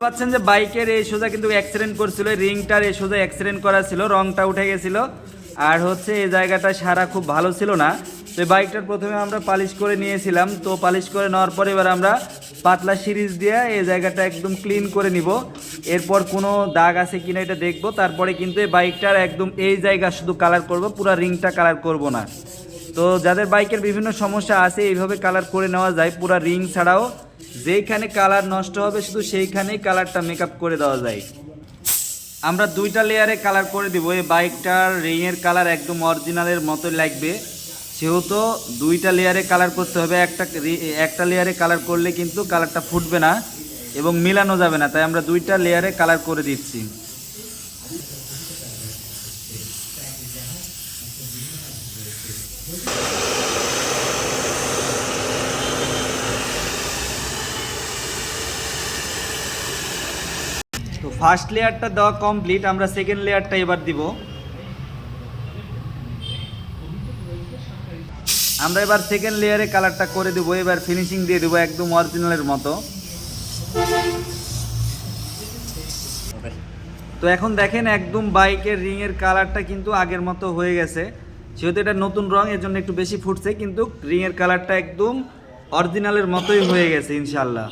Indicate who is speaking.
Speaker 1: পাচ্ছেন যে বাইকের এই সোজা কিন্তু অ্যাক্সিডেন্ট করছিল, রিংটার এই সোজা অ্যাক্সিডেন্ট করা ছিল, রংটা উঠে গেছিল। আর হচ্ছে এই জায়গাটা সারা খুব ভালো ছিল না। তো এই বাইকটার প্রথমে আমরা পালিশ করে নিয়েছিলাম, তো পালিশ করে নেওয়ার পরে এবার আমরা পাতলা সিরিজ দিয়ে এই জায়গাটা একদম ক্লিন করে নিব। এরপর কোনো দাগ আছে কিনা এটা দেখব, তারপরে কিন্তু এই বাইকটার একদম এই জায়গা শুধু কালার করব, পুরো রিংটা কালার করব না। তো যাদের বাইকের বিভিন্ন সমস্যা আছে এইভাবে কালার করে নেওয়া যায়, পুরো রিং ছাড়াও যেইখানে কালার নষ্ট হবে শুধু সেইখানেই কালারটা মেকআপ করে দেওয়া যায়। আমরা দুইটা লেয়ারে কালার করে দিব। এই বাইকটার রিংয়ের কালার একদম অরিজিনালের মতোই লাগবে, সেহেতু দুইটা লেয়ারে কালার করতে হবে। একটা লেয়ারে কালার করলে কিন্তু কালারটা ফুটবে না এবং মিলানো যাবে না, তাই আমরা দুইটা লেয়ারে কালার করে দিচ্ছি। তো ফার্স্ট লেয়ারটা দেওয়া কমপ্লিট, আমরা সেকেন্ড লেয়ারটা এবার দিব। আমরা এবার সেকেন্ড লেয়ারে কালারটা করে দেবো, এবার ফিনিশিং দিয়ে দেবো একদম অরিজিনালের মতো। তো এখন দেখেন একদম বাইকের রিংয়ের কালারটা কিন্তু আগের মতো হয়ে গেছে, যেহেতু এটা নতুন রং এর জন্য একটু বেশি ফুটছে, কিন্তু রিংয়ের কালারটা একদম অরিজিনালের মতোই হয়ে গেছে ইনশাল্লাহ।